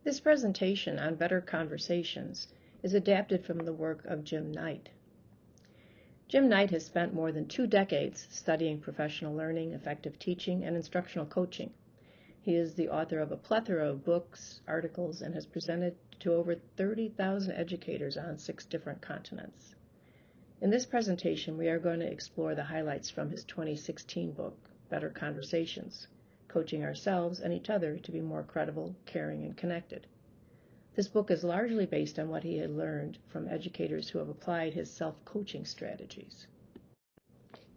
This presentation on Better Conversations is adapted from the work of Jim Knight. Jim Knight has spent more than 2 decades studying professional learning, effective teaching, and instructional coaching. He is the author of a plethora of books, articles, and has presented to over 30,000 educators on 6 different continents. In this presentation, we are going to explore the highlights from his 2016 book, Better Conversations, Coaching Ourselves and Each Other to be More Credible, Caring, and Connected. This book is largely based on what he had learned from educators who have applied his self-coaching strategies.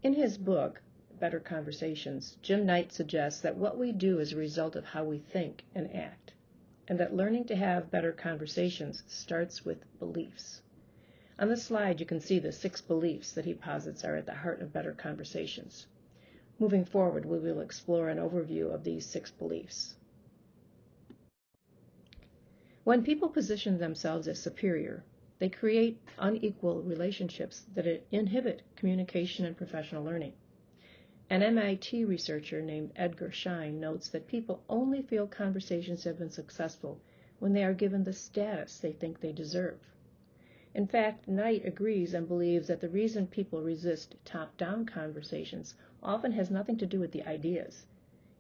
In his book, Better Conversations, Jim Knight suggests that what we do is a result of how we think and act, and that learning to have better conversations starts with beliefs. On the slide, you can see the 6 beliefs that he posits are at the heart of better conversations. Moving forward, we will explore an overview of these 6 beliefs. When people position themselves as superior, they create unequal relationships that inhibit communication and professional learning. An MIT researcher named Edgar Schein notes that people only feel conversations have been successful when they are given the status they think they deserve. In fact, Knight agrees and believes that the reason people resist top-down conversations often has nothing to do with the ideas.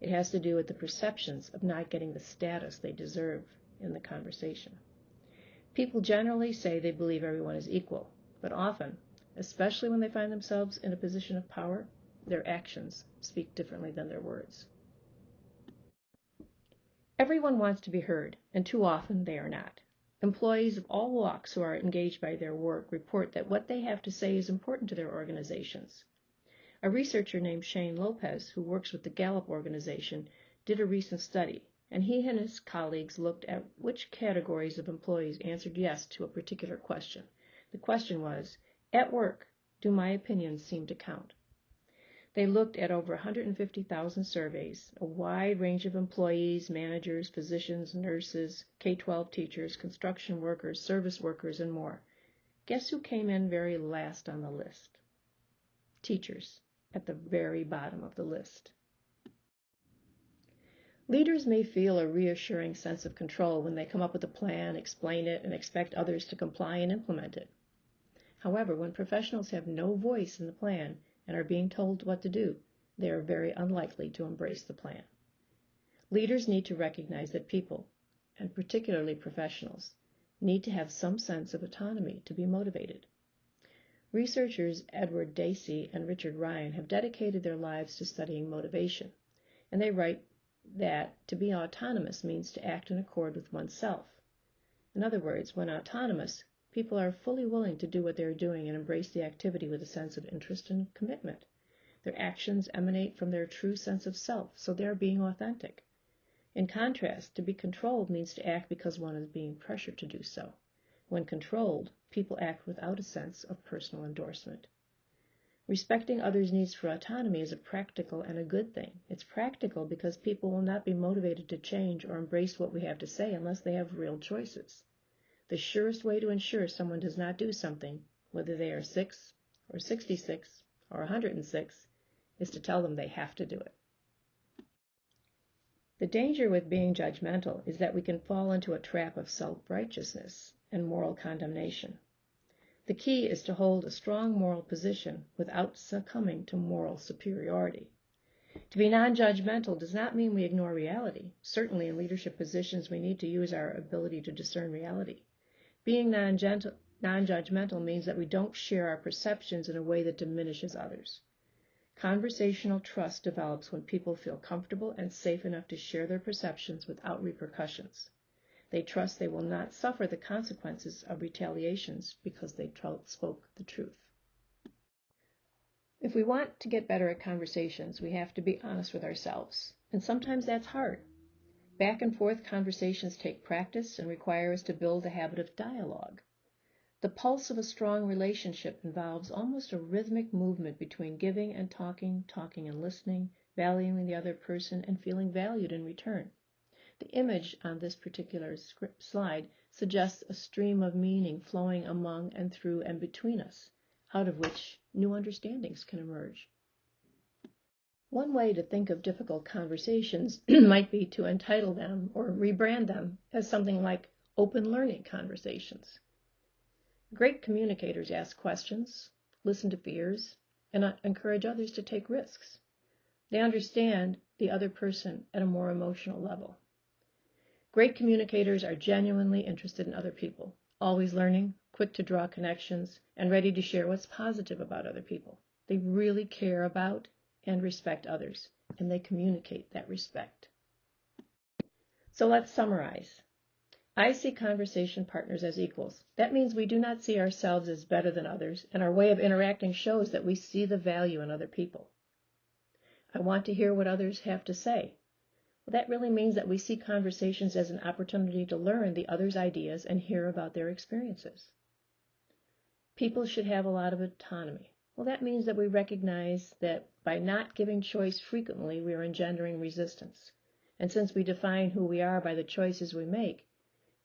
It has to do with the perceptions of not getting the status they deserve in the conversation. People generally say they believe everyone is equal, but often, especially when they find themselves in a position of power, their actions speak differently than their words. Everyone wants to be heard, and too often they are not. Employees of all walks who are engaged by their work report that what they have to say is important to their organizations. A researcher named Shane Lopez, who works with the Gallup organization, did a recent study, and he and his colleagues looked at which categories of employees answered yes to a particular question. The question was, at work, do my opinions seem to count? They looked at over 150,000 surveys, a wide range of employees, managers, physicians, nurses, K-12 teachers, construction workers, service workers, and more. Guess who came in very last on the list? Teachers, at the very bottom of the list. Leaders may feel a reassuring sense of control when they come up with a plan, explain it, and expect others to comply and implement it. However, when professionals have no voice in the plan and are being told what to do, they are very unlikely to embrace the plan. Leaders need to recognize that people, and particularly professionals, need to have some sense of autonomy to be motivated. Researchers Edward Dacey and Richard Ryan have dedicated their lives to studying motivation, and they write that to be autonomous means to act in accord with oneself. In other words, when autonomous, people are fully willing to do what they are doing and embrace the activity with a sense of interest and commitment. Their actions emanate from their true sense of self, so they are being authentic. In contrast, to be controlled means to act because one is being pressured to do so. When controlled, people act without a sense of personal endorsement. Respecting others' needs for autonomy is a practical and a good thing. It's practical because people will not be motivated to change or embrace what we have to say unless they have real choices. The surest way to ensure someone does not do something, whether they are 6 or 66 or 106, is to tell them they have to do it. The danger with being judgmental is that we can fall into a trap of self-righteousness and moral condemnation. The key is to hold a strong moral position without succumbing to moral superiority. To be non-judgmental does not mean we ignore reality. Certainly in leadership positions we need to use our ability to discern reality. Being non-judgmental means that we don't share our perceptions in a way that diminishes others. Conversational trust develops when people feel comfortable and safe enough to share their perceptions without repercussions. They trust they will not suffer the consequences of retaliations because they spoke the truth. If we want to get better at conversations, we have to be honest with ourselves, and sometimes that's hard. Back and forth conversations take practice and require us to build a habit of dialogue. The pulse of a strong relationship involves almost a rhythmic movement between giving and talking, talking and listening, valuing the other person, and feeling valued in return. The image on this particular slide suggests a stream of meaning flowing among and through and between us, out of which new understandings can emerge. One way to think of difficult conversations might be to entitle them or rebrand them as something like open learning conversations. Great communicators ask questions, listen to fears, and encourage others to take risks. They understand the other person at a more emotional level. Great communicators are genuinely interested in other people, always learning, quick to draw connections, and ready to share what's positive about other people. They really care about and respect others, and they communicate that respect. So let's summarize. I see conversation partners as equals. That means we do not see ourselves as better than others, and our way of interacting shows that we see the value in other people. I want to hear what others have to say. Well, that really means that we see conversations as an opportunity to learn the other's ideas and hear about their experiences. People should have a lot of autonomy. Well, that means that we recognize that by not giving choice frequently, we are engendering resistance. And since we define who we are by the choices we make,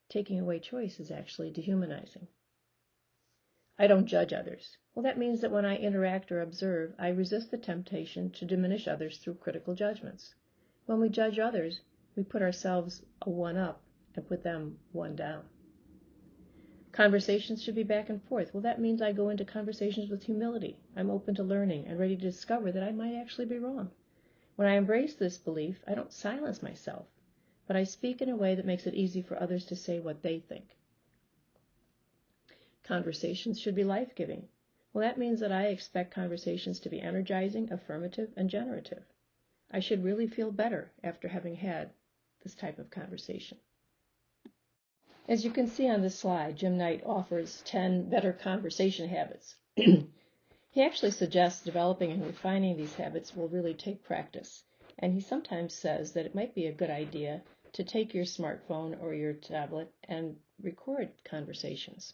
taking away choice is actually dehumanizing. I don't judge others. Well, that means that when I interact or observe, I resist the temptation to diminish others through critical judgments. When we judge others, we put ourselves a one up and put them one down. Conversations should be back and forth. Well, that means I go into conversations with humility. I'm open to learning and ready to discover that I might actually be wrong. When I embrace this belief, I don't silence myself, but I speak in a way that makes it easy for others to say what they think. Conversations should be life-giving. Well, that means that I expect conversations to be energizing, affirmative, and generative. I should really feel better after having had this type of conversation. As you can see on this slide, Jim Knight offers 10 better conversation habits. He actually suggests developing and refining these habits will really take practice. And he sometimes says that it might be a good idea to take your smartphone or your tablet and record conversations,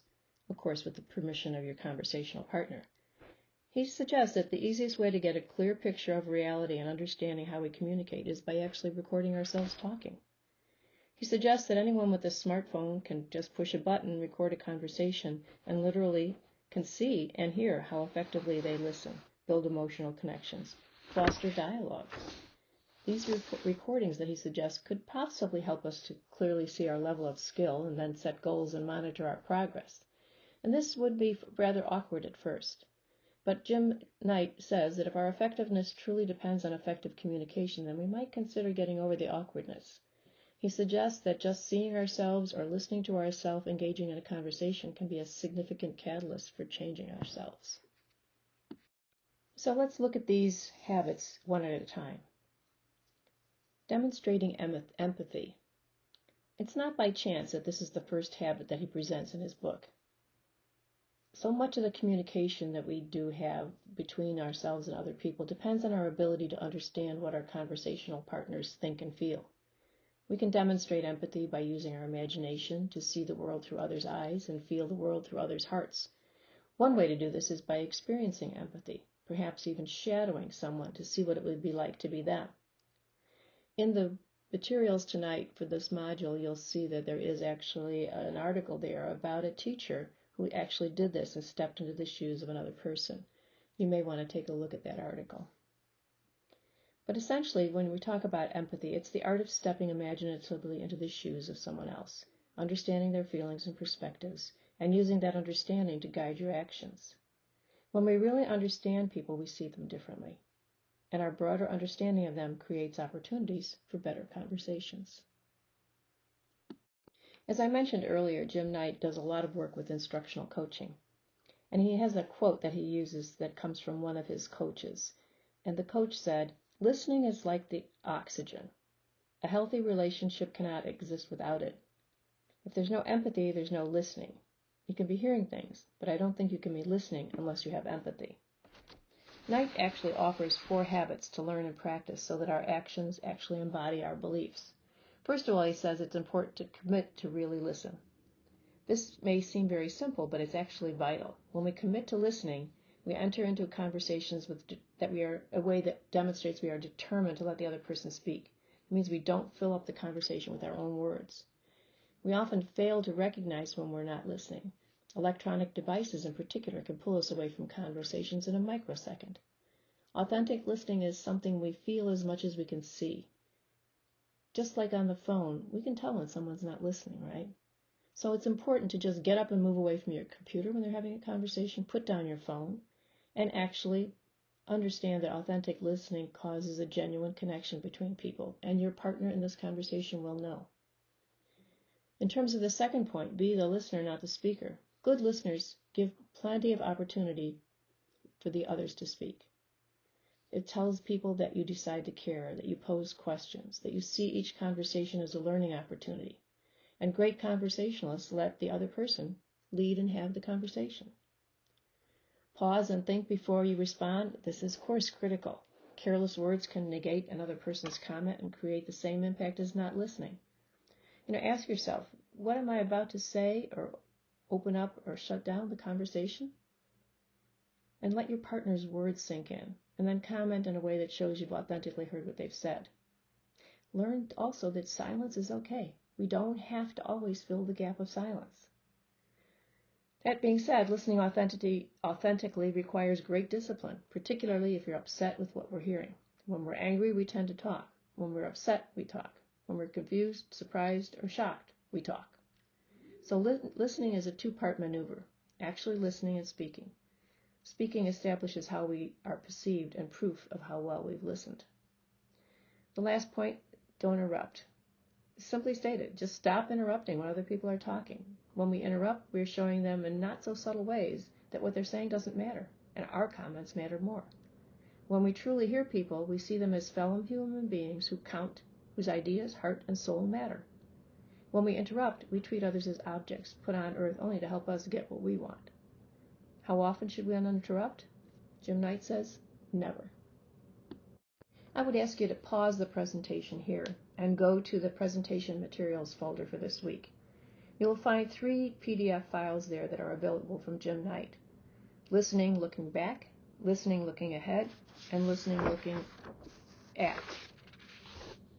of course with the permission of your conversational partner. He suggests that the easiest way to get a clear picture of reality and understanding how we communicate is by actually recording ourselves talking. He suggests that anyone with a smartphone can just push a button, record a conversation, and literally can see and hear how effectively they listen, build emotional connections, foster dialogue. These recordings that he suggests could possibly help us to clearly see our level of skill and then set goals and monitor our progress. And this would be rather awkward at first. But Jim Knight says that if our effectiveness truly depends on effective communication, then we might consider getting over the awkwardness. He suggests that just seeing ourselves or listening to ourselves engaging in a conversation can be a significant catalyst for changing ourselves. So let's look at these habits one at a time. Demonstrating empathy. It's not by chance that this is the first habit that he presents in his book. So much of the communication that we do have between ourselves and other people depends on our ability to understand what our conversational partners think and feel. We can demonstrate empathy by using our imagination to see the world through others' eyes and feel the world through others' hearts. One way to do this is by experiencing empathy, perhaps even shadowing someone to see what it would be like to be them. In the materials tonight for this module, you'll see that there is actually an article there about a teacher who actually did this and stepped into the shoes of another person. You may want to take a look at that article. But essentially, when we talk about empathy, it's the art of stepping imaginatively into the shoes of someone else, understanding their feelings and perspectives, and using that understanding to guide your actions. When we really understand people, we see them differently, and our broader understanding of them creates opportunities for better conversations. As I mentioned earlier, Jim Knight does a lot of work with instructional coaching, and he has a quote that he uses that comes from one of his coaches, and the coach said, "Listening is like the oxygen. A healthy relationship cannot exist without it. If there's no empathy, there's no listening. You can be hearing things, but I don't think you can be listening unless you have empathy." Knight actually offers 4 habits to learn and practice so that our actions actually embody our beliefs. First of all, he says it's important to commit to really listen. This may seem very simple, but it's actually vital. When we commit to listening, we enter into conversations a way that demonstrates we are determined to let the other person speak. It means we don't fill up the conversation with our own words. We often fail to recognize when we're not listening. Electronic devices in particular can pull us away from conversations in a microsecond. Authentic listening is something we feel as much as we can see. Just like on the phone, we can tell when someone's not listening, right? So it's important to just get up and move away from your computer when they're having a conversation, put down your phone, and actually understand that authentic listening causes a genuine connection between people, and your partner in this conversation will know. In terms of the second point, be the listener, not the speaker. Good listeners give plenty of opportunity for the others to speak. It tells people that you decide to care, that you pose questions, that you see each conversation as a learning opportunity. And great conversationalists let the other person lead and have the conversation. Pause and think before you respond. This is, of course, critical. Careless words can negate another person's comment and create the same impact as not listening. Ask yourself, what am I about to say or open up or shut down the conversation? And let your partner's words sink in, and then comment in a way that shows you've authentically heard what they've said. Learn also that silence is okay. We don't have to always fill the gap of silence. That being said, listening authentically requires great discipline, particularly if you're upset with what we're hearing. When we're angry, we tend to talk. When we're upset, we talk. When we're confused, surprised, or shocked, we talk. So listening is a two-part maneuver, actually listening and speaking. Speaking establishes how we are perceived and proof of how well we've listened. The last point, don't interrupt. Simply stated, just stop interrupting when other people are talking. When we interrupt, we're showing them in not so subtle ways that what they're saying doesn't matter, and our comments matter more. When we truly hear people, we see them as fellow human beings who count, whose ideas, heart, and soul matter. When we interrupt, we treat others as objects put on earth only to help us get what we want. How often should we uninterrupt? Jim Knight says, never. I would ask you to pause the presentation here and go to the presentation materials folder for this week. You will find 3 PDF files there that are available from Jim Knight. Listening, looking back, listening, looking ahead, and listening, looking at.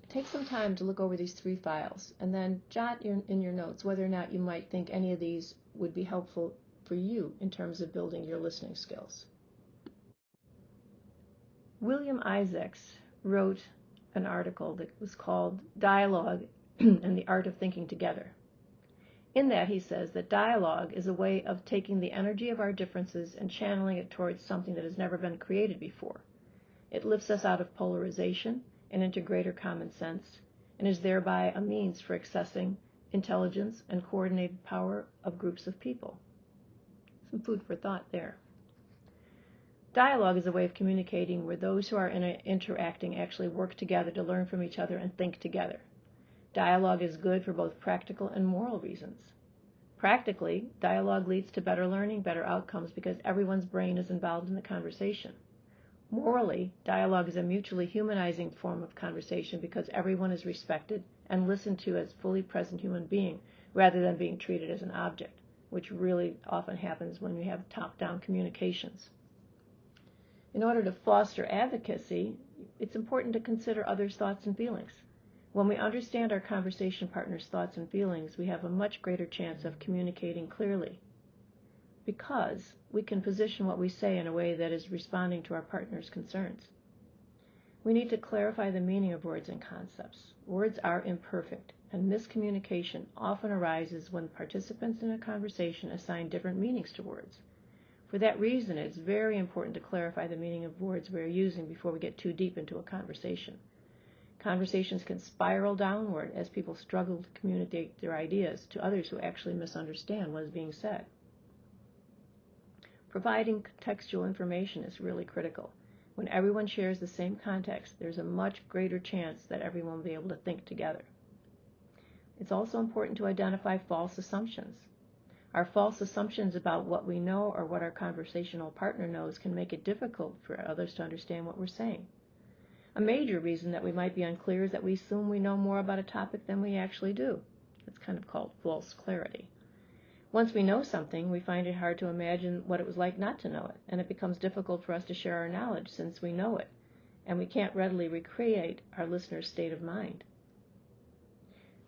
Take some time to look over these 3 files and then jot in your notes whether or not you might think any of these would be helpful for you in terms of building your listening skills. William Isaacs wrote an article that was called Dialogue and the Art of Thinking Together. In that, he says that dialogue is a way of taking the energy of our differences and channeling it towards something that has never been created before. It lifts us out of polarization and into greater common sense, and is thereby a means for accessing intelligence and coordinated power of groups of people. Some food for thought there. Dialogue is a way of communicating where those who are interacting actually work together to learn from each other and think together. Dialogue is good for both practical and moral reasons. Practically, dialogue leads to better learning, better outcomes, because everyone's brain is involved in the conversation. Morally, dialogue is a mutually humanizing form of conversation because everyone is respected and listened to as fully present human being rather than being treated as an object, which really often happens when we have top-down communications. In order to foster advocacy, it's important to consider others' thoughts and feelings. When we understand our conversation partner's thoughts and feelings, we have a much greater chance of communicating clearly, because we can position what we say in a way that is responding to our partner's concerns. We need to clarify the meaning of words and concepts. Words are imperfect, and miscommunication often arises when participants in a conversation assign different meanings to words. For that reason, it's very important to clarify the meaning of words we are using before we get too deep into a conversation. Conversations can spiral downward as people struggle to communicate their ideas to others who actually misunderstand what is being said. Providing contextual information is really critical. When everyone shares the same context, there's a much greater chance that everyone will be able to think together. It's also important to identify false assumptions. Our false assumptions about what we know or what our conversational partner knows can make it difficult for others to understand what we're saying. A major reason that we might be unclear is that we assume we know more about a topic than we actually do. It's kind of called false clarity. Once we know something, we find it hard to imagine what it was like not to know it, and it becomes difficult for us to share our knowledge since we know it, and we can't readily recreate our listener's state of mind.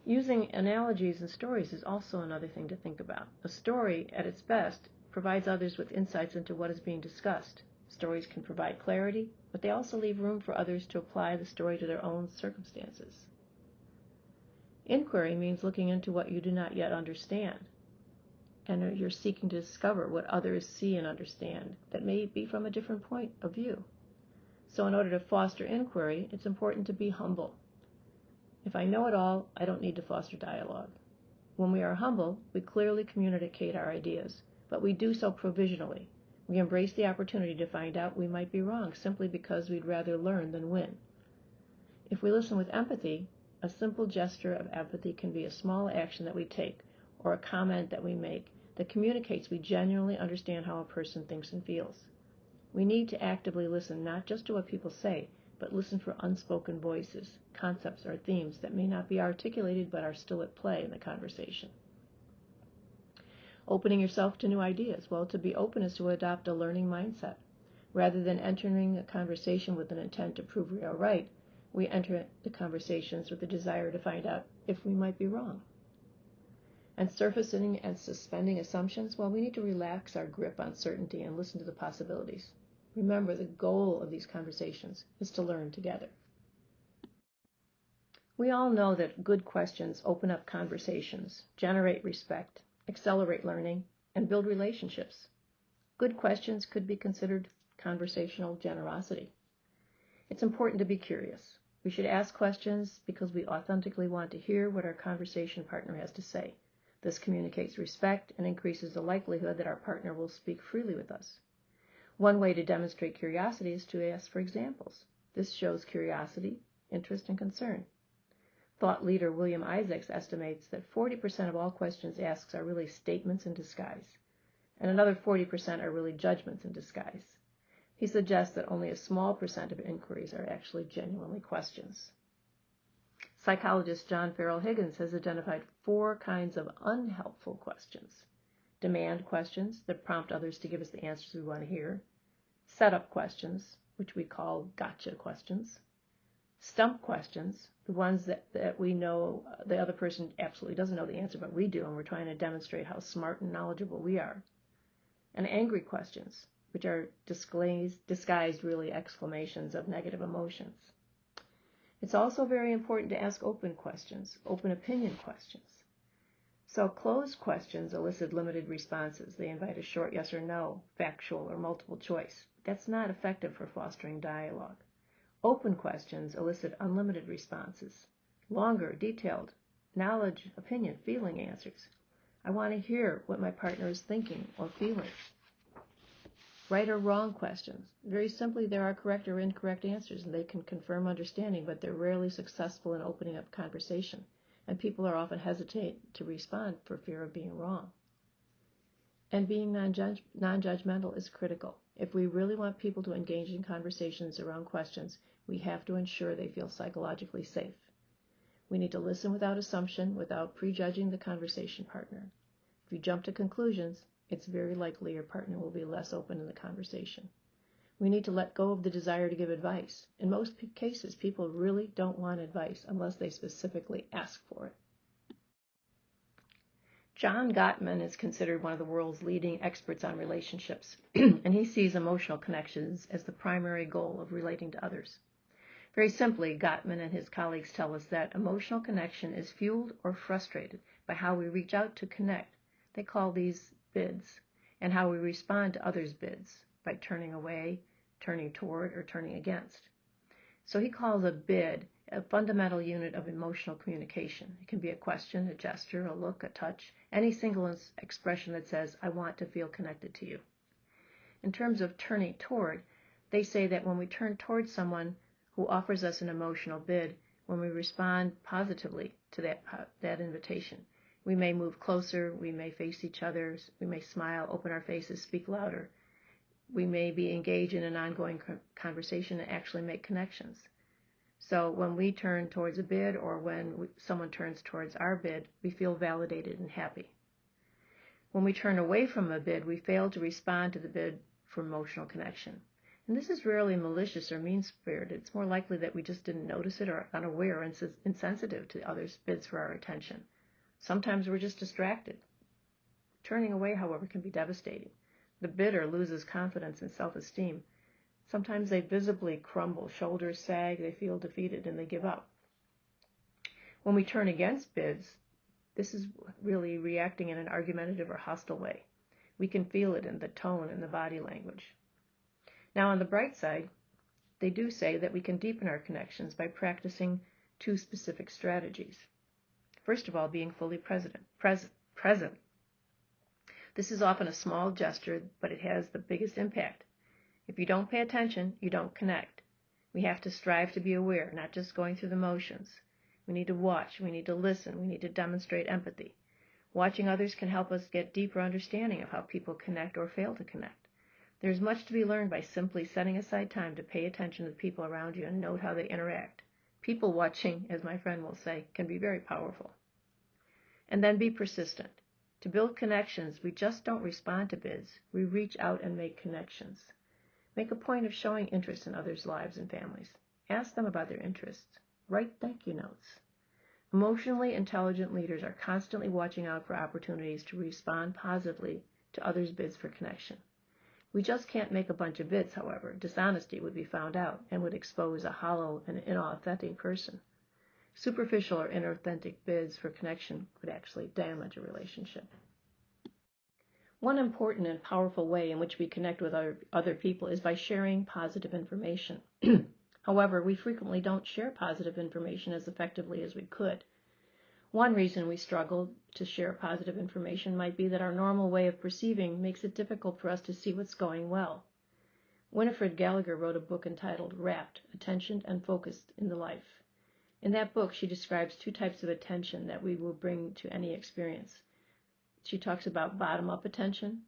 Using analogies and stories is also another thing to think about. A story, at its best, provides others with insights into what is being discussed. Stories can provide clarity, but they also leave room for others to apply the story to their own circumstances. Inquiry means looking into what you do not yet understand, and you're seeking to discover what others see and understand that may be from a different point of view. So in order to foster inquiry, it's important to be humble. If I know it all, I don't need to foster dialogue. When we are humble, we clearly communicate our ideas, but we do so provisionally. We embrace the opportunity to find out we might be wrong simply because we'd rather learn than win. If we listen with empathy, a simple gesture of empathy can be a small action that we take or a comment that we make that communicates we genuinely understand how a person thinks and feels. We need to actively listen not just to what people say, but listen for unspoken voices, concepts, or themes that may not be articulated but are still at play in the conversation. Opening yourself to new ideas. Well, to be open is to adopt a learning mindset. Rather than entering a conversation with an intent to prove we are right, we enter the conversations with the desire to find out if we might be wrong. And surfacing and suspending assumptions, well, we need to relax our grip on certainty and listen to the possibilities. Remember, the goal of these conversations is to learn together. We all know that good questions open up conversations, generate respect, accelerate learning, and build relationships. Good questions could be considered conversational generosity. It's important to be curious. We should ask questions because we authentically want to hear what our conversation partner has to say. This communicates respect and increases the likelihood that our partner will speak freely with us. One way to demonstrate curiosity is to ask for examples. This shows curiosity, interest, and concern. Thought leader William Isaacs estimates that 40% of all questions asked are really statements in disguise, and another 40% are really judgments in disguise. He suggests that only a small percent of inquiries are actually genuinely questions. Psychologist John Farrell Higgins has identified 4 kinds of unhelpful questions. Demand questions that prompt others to give us the answers we want to hear. Setup questions, which we call gotcha questions. Stump questions, the ones that we know the other person absolutely doesn't know the answer, but we do, and we're trying to demonstrate how smart and knowledgeable we are. And angry questions, which are disguised really exclamations of negative emotions. It's also very important to ask open questions, open opinion questions. So closed questions elicit limited responses. They invite a short yes or no, factual or multiple choice. That's not effective for fostering dialogue. Open questions elicit unlimited responses, longer, detailed, knowledge, opinion, feeling answers. I want to hear what my partner is thinking or feeling. Right or wrong questions. Very simply, there are correct or incorrect answers, and they can confirm understanding, but they're rarely successful in opening up conversation, and people are often hesitate to respond for fear of being wrong. And being non-judgmental is critical. If we really want people to engage in conversations around questions, we have to ensure they feel psychologically safe. We need to listen without assumption, without prejudging the conversation partner. If you jump to conclusions, it's very likely your partner will be less open in the conversation. We need to let go of the desire to give advice. In most cases, people really don't want advice unless they specifically ask for it. John Gottman is considered one of the world's leading experts on relationships, and he sees emotional connections as the primary goal of relating to others. Very simply, Gottman and his colleagues tell us that emotional connection is fueled or frustrated by how we reach out to connect. They call these bids, and how we respond to others' bids, by turning away, turning toward, or turning against. So he calls a bid a fundamental unit of emotional communication. It can be a question, a gesture, a look, a touch, any single expression that says, I want to feel connected to you. In terms of turning toward, they say that when we turn toward someone who offers us an emotional bid, when we respond positively to that invitation, we may move closer, we may face each other, we may smile, open our faces, speak louder. We may be engaged in an ongoing conversation and actually make connections. So when we turn towards a bid or when someone turns towards our bid, we feel validated and happy. When we turn away from a bid, we fail to respond to the bid for emotional connection. And this is rarely malicious or mean-spirited. It's more likely that we just didn't notice it or are unaware and insensitive to others' bids for our attention. Sometimes we're just distracted. Turning away, however, can be devastating. The bidder loses confidence and self-esteem, Sometimes they visibly crumble, shoulders sag, they feel defeated, and they give up. When we turn against BIDS, this is really reacting in an argumentative or hostile way. We can feel it in the tone and the body language. Now, on the bright side, they do say that we can deepen our connections by practicing 2 specific strategies. First of all, being fully present. This is often a small gesture, but it has the biggest impact. If you don't pay attention, you don't connect. We have to strive to be aware, not just going through the motions. We need to watch, we need to listen, we need to demonstrate empathy. Watching others can help us get deeper understanding of how people connect or fail to connect. There's much to be learned by simply setting aside time to pay attention to the people around you and note how they interact. People watching, as my friend will say, can be very powerful. And then be persistent. To build connections, we just don't respond to BIDS. We reach out and make connections. Make a point of showing interest in others' lives and families. Ask them about their interests. Write thank you notes. Emotionally intelligent leaders are constantly watching out for opportunities to respond positively to others' bids for connection. We just can't make a bunch of bids, however. Dishonesty would be found out and would expose a hollow and inauthentic person. Superficial or inauthentic bids for connection could actually damage a relationship. One important and powerful way in which we connect with other people is by sharing positive information. However, we frequently don't share positive information as effectively as we could. One reason we struggle to share positive information might be that our normal way of perceiving makes it difficult for us to see what's going well. Winifred Gallagher wrote a book entitled Wrapped, Attention and Focused in the Life. In that book, she describes 2 types of attention that we will bring to any experience. She talks about bottom-up attention.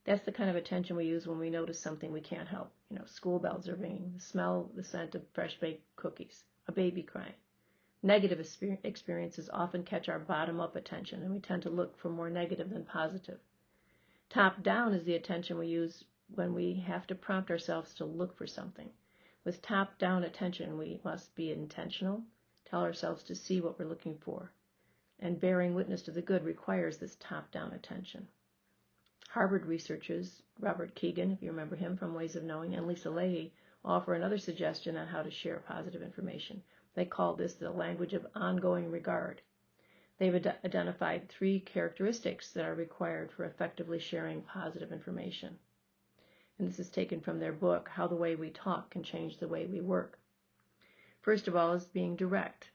That's the kind of attention we use when we notice something we can't help. School bells are ringing, the smell, the scent of fresh-baked cookies, a baby crying. Negative experiences often catch our bottom-up attention, and we tend to look for more negative than positive. Top-down is the attention we use when we have to prompt ourselves to look for something. With top-down attention, we must be intentional, tell ourselves to see what we're looking for. And bearing witness to the good requires this top-down attention. Harvard researchers, Robert Kegan, if you remember him from Ways of Knowing, and Lisa Lahey offer another suggestion on how to share positive information. They call this the language of ongoing regard. They've identified 3 characteristics that are required for effectively sharing positive information. And this is taken from their book, How the Way We Talk Can Change the Way We Work. First of all is being direct.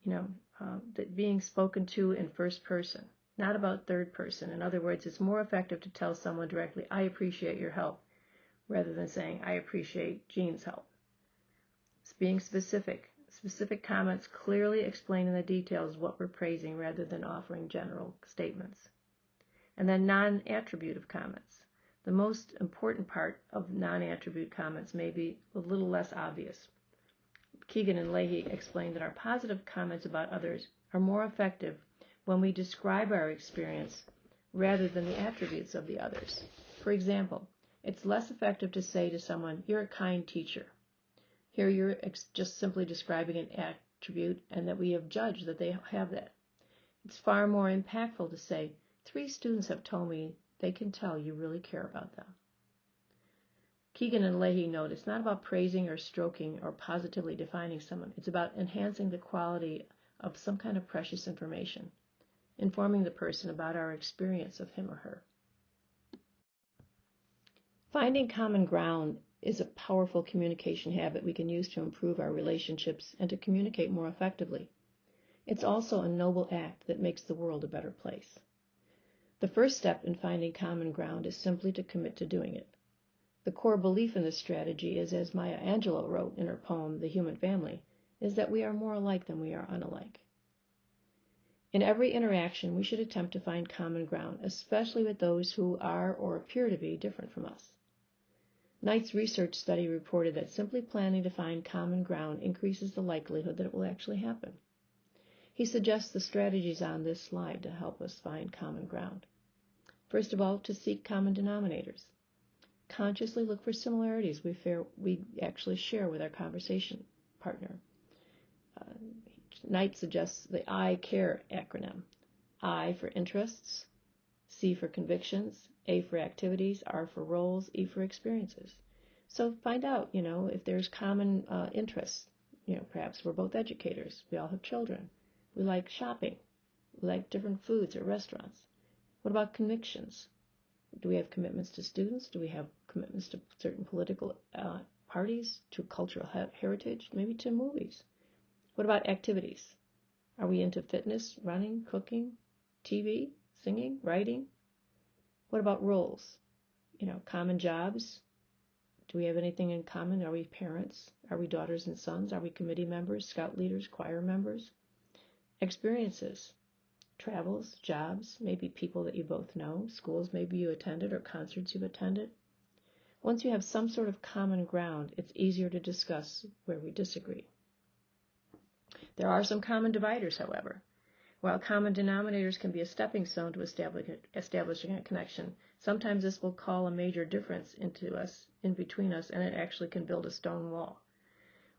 That being spoken to in first person, not about third person. In other words, it's more effective to tell someone directly, I appreciate your help, rather than saying, I appreciate Jean's help. It's being specific. Specific comments clearly explain in the details what we're praising rather than offering general statements. And then non-attributive comments. The most important part of non-attribute comments may be a little less obvious. Kegan and Lahey explained that our positive comments about others are more effective when we describe our experience rather than the attributes of the others. For example, it's less effective to say to someone, you're a kind teacher. Here you're just simply describing an attribute and that we have judged that they have that. It's far more impactful to say, 3 students have told me they can tell you really care about them. Kegan and Lahey note it's not about praising or stroking or positively defining someone. It's about enhancing the quality of some kind of precious information, informing the person about our experience of him or her. Finding common ground is a powerful communication habit we can use to improve our relationships and to communicate more effectively. It's also a noble act that makes the world a better place. The first step in finding common ground is simply to commit to doing it. The core belief in this strategy is, as Maya Angelou wrote in her poem, The Human Family, is that we are more alike than we are unalike. In every interaction, we should attempt to find common ground, especially with those who are or appear to be different from us. Knight's research study reported that simply planning to find common ground increases the likelihood that it will actually happen. He suggests the strategies on this slide to help us find common ground. First of all, to seek common denominators. Consciously look for similarities we actually share with our conversation partner. Knight suggests the I CARE acronym. I for interests, C for convictions, A for activities, R for roles, E for experiences. So find out, if there's common interests. Perhaps we're both educators. We all have children. We like shopping. We like different foods or restaurants. What about convictions? Do we have commitments to students? Do we have commitments to certain political parties, to cultural heritage, maybe to movies? What about activities? Are we into fitness, running, cooking, TV, singing, writing? What about roles? Common jobs. Do we have anything in common? Are we parents? Are we daughters and sons? Are we committee members, scout leaders, choir members? Experiences. Travels, jobs, maybe people that you both know, schools maybe you attended or concerts you've attended. Once you have some sort of common ground, it's easier to discuss where we disagree. There are some common dividers, however. While common denominators can be a stepping stone to establishing a connection, sometimes this will call a major difference in between us, and it actually can build a stone wall.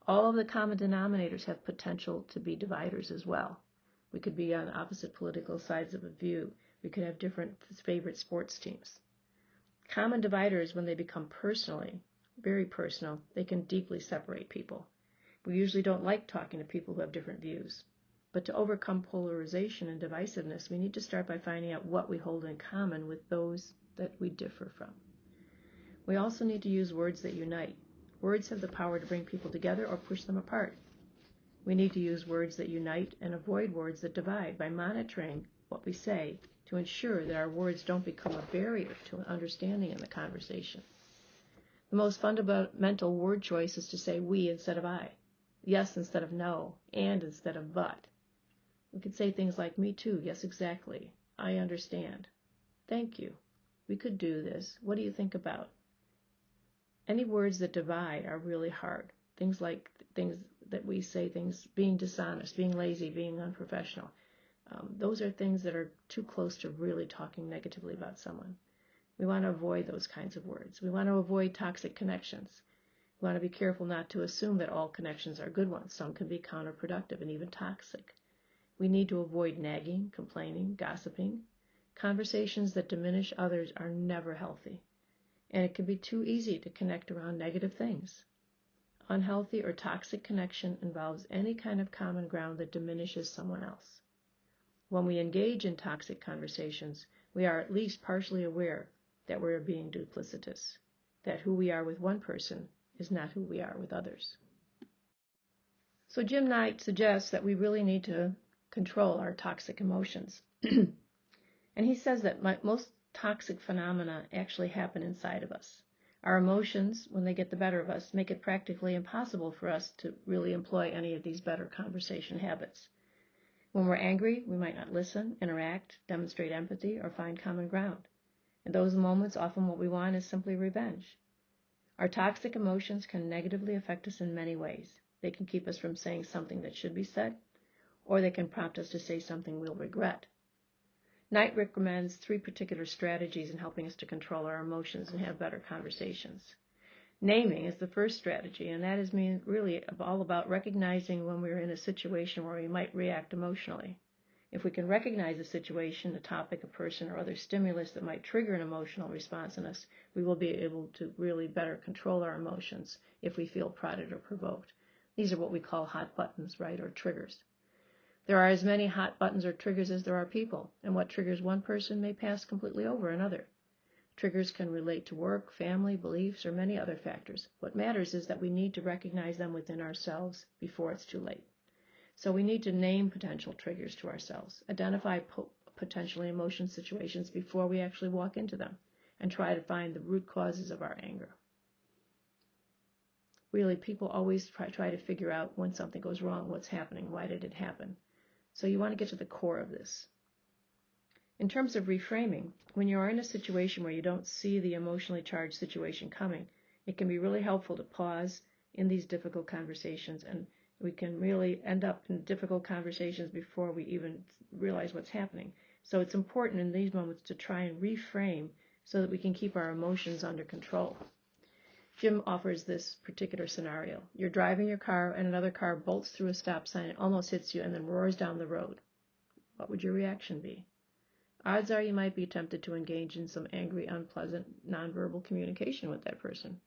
All of the common denominators have potential to be dividers as well. We could be on opposite political sides of a view. We could have different favorite sports teams. Common dividers, when they become personally, very personal, they can deeply separate people. We usually don't like talking to people who have different views. But to overcome polarization and divisiveness, we need to start by finding out what we hold in common with those that we differ from. We also need to use words that unite. Words have the power to bring people together or push them apart. We need to use words that unite and avoid words that divide by monitoring what we say to ensure that our words don't become a barrier to an understanding in the conversation. The most fundamental word choice is to say we instead of I, yes instead of no, and instead of but. We could say things like, me too, yes exactly, I understand, thank you, we could do this, what do you think about? Any words that divide are really hard. Things like things that we say, things being dishonest, being lazy, being unprofessional. Those are things that are too close to really talking negatively about someone. We want to avoid those kinds of words. We want to avoid toxic connections. We want to be careful not to assume that all connections are good ones. Some can be counterproductive and even toxic. We need to avoid nagging, complaining, gossiping. Conversations that diminish others are never healthy, and it can be too easy to connect around negative things. Unhealthy or toxic connection involves any kind of common ground that diminishes someone else. When we engage in toxic conversations, we are at least partially aware that we are being duplicitous, that who we are with one person is not who we are with others. So Jim Knight suggests that we really need to control our toxic emotions. And he says that most toxic phenomena actually happen inside of us. Our emotions, when they get the better of us, make it practically impossible for us to really employ any of these better conversation habits. When we're angry, we might not listen, interact, demonstrate empathy, or find common ground. In those moments, often what we want is simply revenge. Our toxic emotions can negatively affect us in many ways. They can keep us from saying something that should be said, or they can prompt us to say something we'll regret. Knight recommends 3 particular strategies in helping us to control our emotions and have better conversations. Naming is the first strategy, and that is really all about recognizing when we're in a situation where we might react emotionally. If we can recognize a situation, a topic, a person, or other stimulus that might trigger an emotional response in us, we will be able to really better control our emotions if we feel prodded or provoked. These are what we call hot buttons, right, or triggers. There are as many hot buttons or triggers as there are people, and what triggers one person may pass completely over another. Triggers can relate to work, family, beliefs, or many other factors. What matters is that we need to recognize them within ourselves before it's too late. So we need to name potential triggers to ourselves, identify potentially emotion situations before we actually walk into them, and try to find the root causes of our anger. Really, people always try to figure out when something goes wrong, what's happening, why did it happen. So you want to get to the core of this. In terms of reframing, when you are in a situation where you don't see the emotionally charged situation coming, it can be really helpful to pause in these difficult conversations, and we can really end up in difficult conversations before we even realize what's happening. So it's important in these moments to try and reframe so that we can keep our emotions under control. Jim offers this particular scenario. You're driving your car and another car bolts through a stop sign, almost hits you, and then roars down the road. What would your reaction be? Odds are you might be tempted to engage in some angry, unpleasant, nonverbal communication with that person.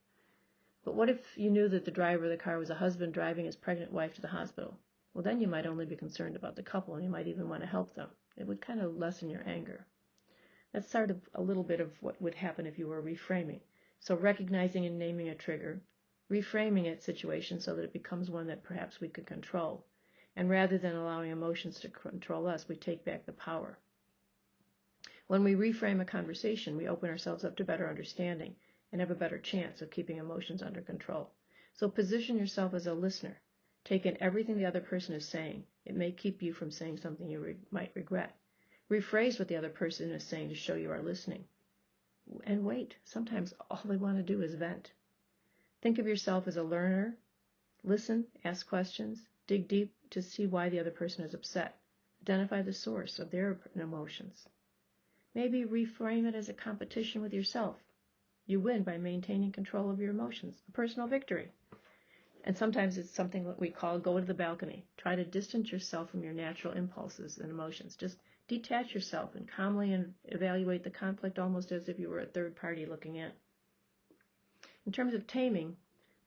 But what if you knew that the driver of the car was a husband driving his pregnant wife to the hospital? Well, then you might only be concerned about the couple, and you might even want to help them. It would kind of lessen your anger. That's sort of a little bit of what would happen if you were reframing. So recognizing and naming a trigger, reframing its situation so that it becomes one that perhaps we could control. And rather than allowing emotions to control us, we take back the power. When we reframe a conversation, we open ourselves up to better understanding and have a better chance of keeping emotions under control. So position yourself as a listener. Take in everything the other person is saying. It may keep you from saying something you might regret. Rephrase what the other person is saying to show you are listening. And wait. Sometimes all they want to do is vent. Think of yourself as a learner. Listen, ask questions, dig deep to see why the other person is upset. Identify the source of their emotions. Maybe reframe it as a competition with yourself. You win by maintaining control of your emotions, a personal victory. And sometimes it's something that we call go to the balcony. Try to distance yourself from your natural impulses and emotions. Just detach yourself and calmly evaluate the conflict almost as if you were a third party looking in. In terms of taming,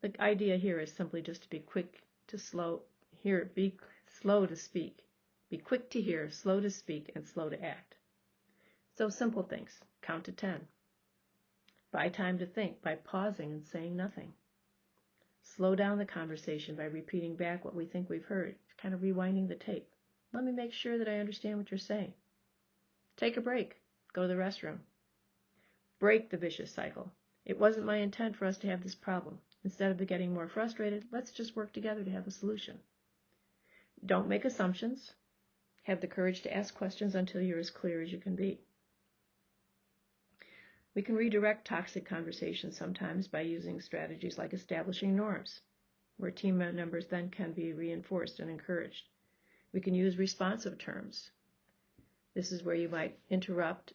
the idea here is simply just to be quick to slow, be slow to speak. Be quick to hear, slow to speak, and slow to act. So simple things. Count to 10. Buy time to think by pausing and saying nothing. Slow down the conversation by repeating back what we think we've heard, kind of rewinding the tape. Let me make sure that I understand what you're saying. Take a break. Go to the restroom. Break the vicious cycle. It wasn't my intent for us to have this problem. Instead of getting more frustrated, let's just work together to have a solution. Don't make assumptions. Have the courage to ask questions until you're as clear as you can be. We can redirect toxic conversations sometimes by using strategies like establishing norms, where team members then can be reinforced and encouraged. We can use responsive terms. This is where you might interrupt.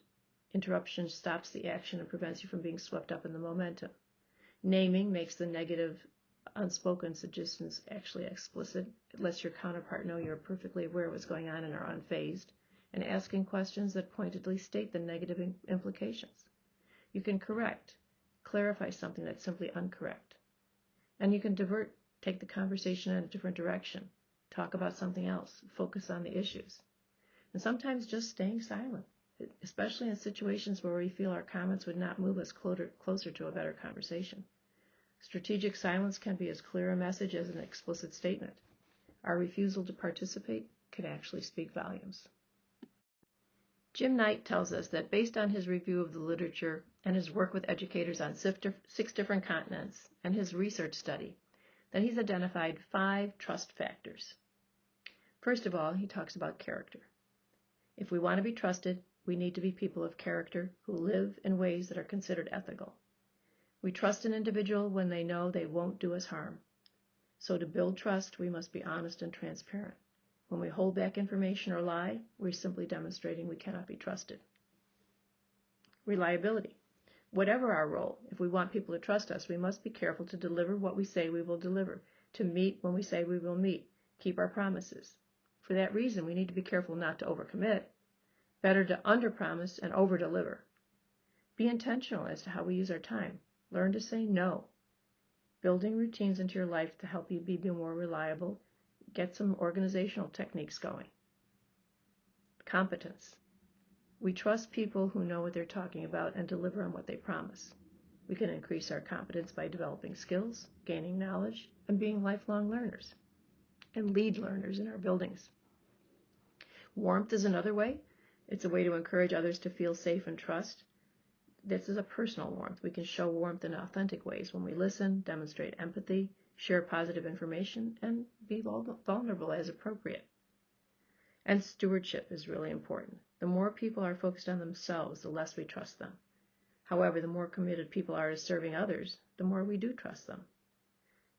Interruption stops the action and prevents you from being swept up in the momentum. Naming makes the negative, unspoken suggestions actually explicit. It lets your counterpart know you're perfectly aware of what's going on and are unfazed, and asking questions that pointedly state the negative implications. You can clarify something that's simply incorrect. And you can take the conversation in a different direction, talk about something else, focus on the issues. And sometimes just staying silent, especially in situations where we feel our comments would not move us closer to a better conversation. Strategic silence can be as clear a message as an explicit statement. Our refusal to participate can actually speak volumes. Jim Knight tells us that based on his review of the literature and his work with educators on 6 different continents and his research study, that he's identified 5 trust factors. First of all, he talks about character. If we want to be trusted, we need to be people of character who live in ways that are considered ethical. We trust an individual when they know they won't do us harm. So to build trust, we must be honest and transparent. When we hold back information or lie, we're simply demonstrating we cannot be trusted. Reliability. Whatever our role, if we want people to trust us, we must be careful to deliver what we say we will deliver, to meet when we say we will meet, keep our promises. For that reason, we need to be careful not to overcommit. Better to underpromise and overdeliver. Be intentional as to how we use our time. Learn to say no. Building routines into your life to help you be more reliable. Get some organizational techniques going. Competence. We trust people who know what they're talking about and deliver on what they promise. We can increase our competence by developing skills, gaining knowledge, and being lifelong learners and lead learners in our buildings. Warmth is another way. It's a way to encourage others to feel safe and trust. This is a personal warmth. We can show warmth in authentic ways when we listen, demonstrate empathy, share positive information, and be vulnerable as appropriate. And stewardship is really important. The more people are focused on themselves, the less we trust them. However, the more committed people are to serving others, the more we do trust them.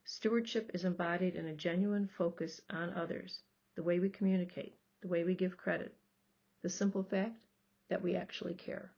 Stewardship is embodied in a genuine focus on others, the way we communicate, the way we give credit, the simple fact that we actually care.